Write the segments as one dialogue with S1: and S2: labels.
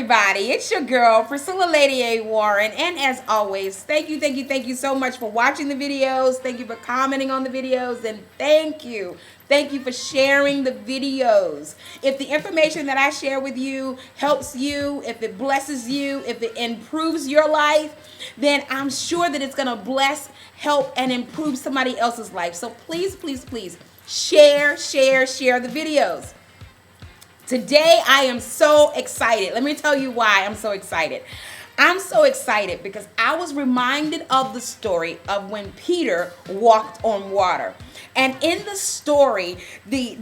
S1: everybody. It's your girl, Priscilla Lady A. Warren. And as always, thank you so much for watching the videos. Thank you for commenting on the videos. And thank you for sharing the videos. If the information that I share with you helps you, if it blesses you, if it improves your life, then I'm sure that it's going to bless, help, and improve somebody else's life. So please share the videos. Today, I am so excited. Let me tell you why I'm so excited. I'm so excited because I was reminded of the story of when Peter walked on water. And in the story, the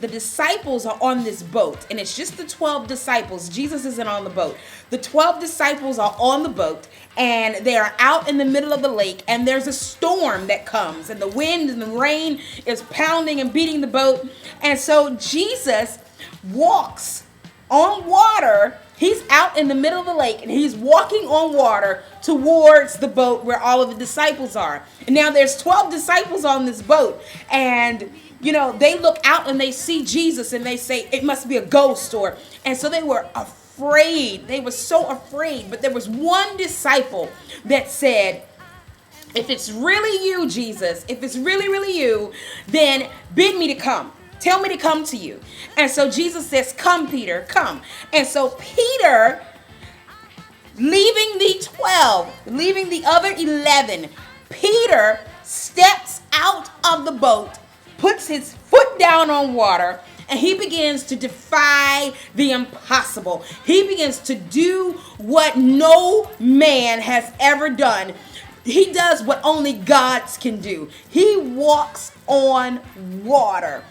S1: disciples are on this boat, and it's just the 12 disciples. Jesus isn't on the boat. The 12 disciples are on the boat, and they are out in the middle of the lake, and there's a storm that comes, and the wind and the rain is pounding and beating the boat. And so Jesus walks on water. He's out in the middle of the lake and he's walking on water towards the boat where all of the disciples are. And now there's 12 disciples on this boat, and they look out and they see Jesus and they say it must be a ghost, and so they were afraid. They were so afraid. But there was one disciple that said, if it's really you, Jesus, if it's really you, then bid me to come. Tell me to come to you. And so Jesus says, come, Peter, come. And so Peter, leaving the other 11, Peter steps out of the boat, puts his foot down on water, and he begins to defy the impossible. He begins to do what no man has ever done. He does what only God can do. He walks on water.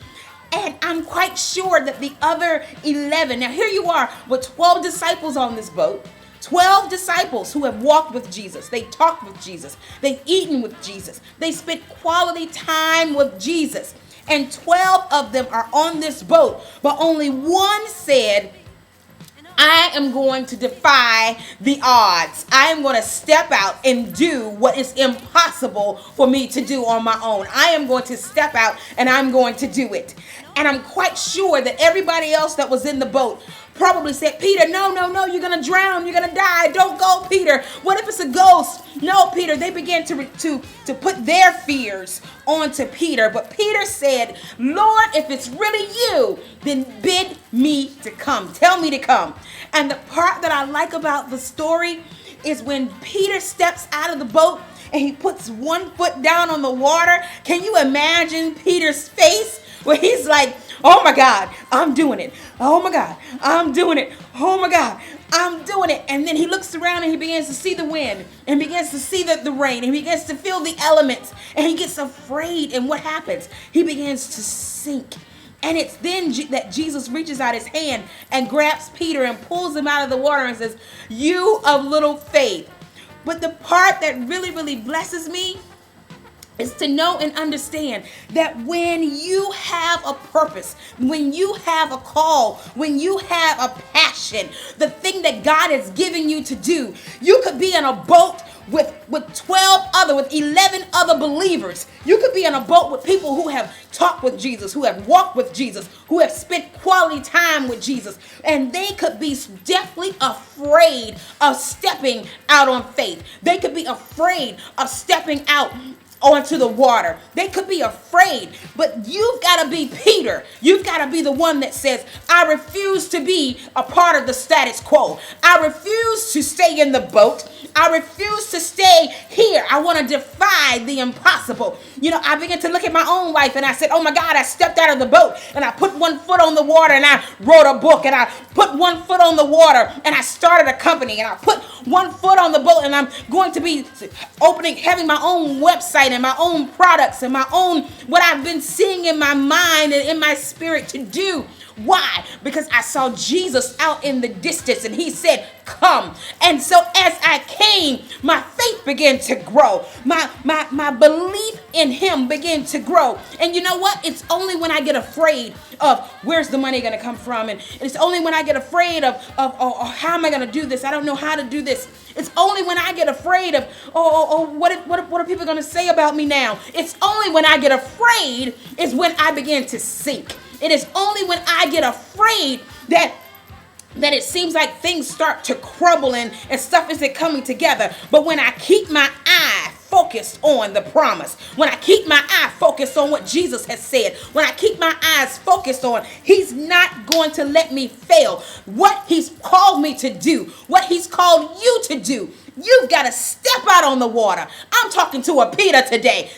S1: And I'm quite sure that the other 11, now here you are with 12 disciples on this boat, 12 disciples who have walked with Jesus. They talked with Jesus. They've eaten with Jesus. They spent quality time with Jesus. And 12 of them are on this boat, but only one said, I am going to defy the odds. I am going to step out and do what is impossible for me to do on my own. I am going to step out and I'm going to do it. And I'm quite sure that everybody else that was in the boat probably said, Peter, no, you're going to drown. You're going to die. Don't go, Peter. What if it's a ghost? No, Peter. They began to put their fears onto Peter. But Peter said, Lord, if it's really you, then bid me to come. Tell me to come. And the part that I like about the story is when Peter steps out of the boat and he puts one foot down on the water. Can you imagine Peter's face? Where he's like, oh my God, I'm doing it. Oh my God, I'm doing it. Oh my God, I'm doing it. And then he looks around and he begins to see the wind and begins to see the rain and he begins to feel the elements and he gets afraid. And what happens? He begins to sink. And it's then that Jesus reaches out his hand and grabs Peter and pulls him out of the water and says, you of little faith. But the part that really blesses me is to know and understand that when you have a purpose, when you have a call, when you have a passion, the thing that God has given you to do, you could be in a boat with 11 other believers. You could be in a boat with people who have talked with Jesus, who have walked with Jesus, who have spent quality time with Jesus, and they could be deathly afraid of stepping out on faith. They could be afraid of stepping out onto the water. They could be afraid, but you've got to be Peter. You've got to be the one that says, I refuse to be a part of the status quo. I refuse to stay in the boat. I refuse to stay here. I want to defy the impossible. I began to look at my own life and I said, oh my God, I stepped out of the boat and I put one foot on the water and I wrote a book, and I put one foot on the water and I started a company, and I put one foot on the boat and I'm going to be having my own website and my own products and my own, what I've been seeing in my mind and in my spirit to do. Why? Because I saw Jesus out in the distance and he said, come. And so as I came, my faith began to grow. My belief in him began to grow. And you know what? It's only when I get afraid of where's the money going to come from. And it's only when I get afraid of how am I going to do this? I don't know how to do this. It's only when I get afraid of, what are people going to say about me now? It's only when I get afraid is when I begin to sink. It is only when I get afraid that that it seems like things start to crumble and stuff isn't coming together. But when I keep my eye focused on the promise, when I keep my eye focused on what Jesus has said, when I keep my eyes focused on, he's not going to let me fail. What he's called me to do, what he's called you to do, you've got to step out on the water. I'm talking to a Peter today.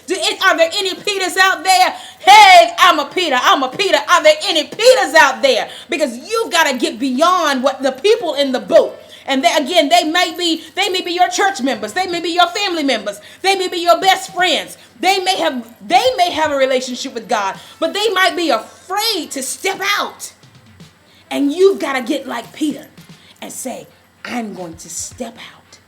S1: Are there any Peters out there? Hey, I'm a Peter. I'm a Peter. Are there any Peters out there? Because you've got to get beyond what the people in the boat. And again, they may be your church members. They may be your family members. They may be your best friends. They may have a relationship with God, but they might be afraid to step out. And you've got to get like Peter and say, I'm going to step out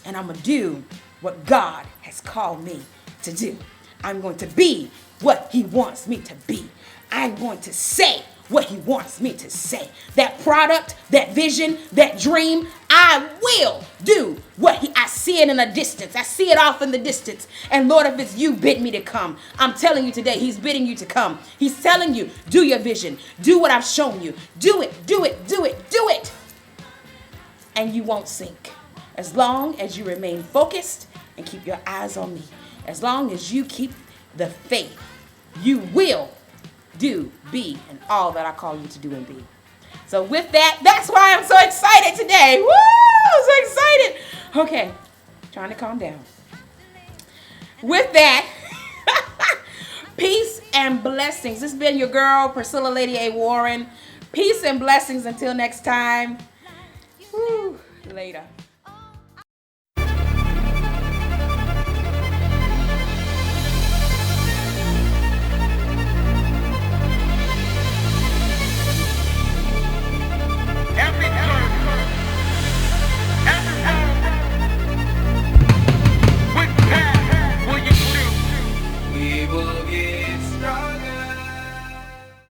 S1: and I'm going to do what God has called me to do. I'm going to be what he wants me to be. I'm going to say what he wants me to say. That product, that vision, that dream, I will do what I see it in a distance. I see it off in the distance. And Lord, if it's you, bid me to come. I'm telling you today, he's bidding you to come. He's telling you, do your vision. Do what I've shown you. Do it, do it, do it, do it. And you won't sink. As long as you remain focused and keep your eyes on me. As long as you keep the faith, you will do, be, and all that I call you to do and be. So with that, that's why I'm so excited today. Woo! I'm so excited. Okay, trying to calm down. With that, peace and blessings. This has been your girl, Priscilla Lady A. Warren. Peace and blessings until next time. Woo, later.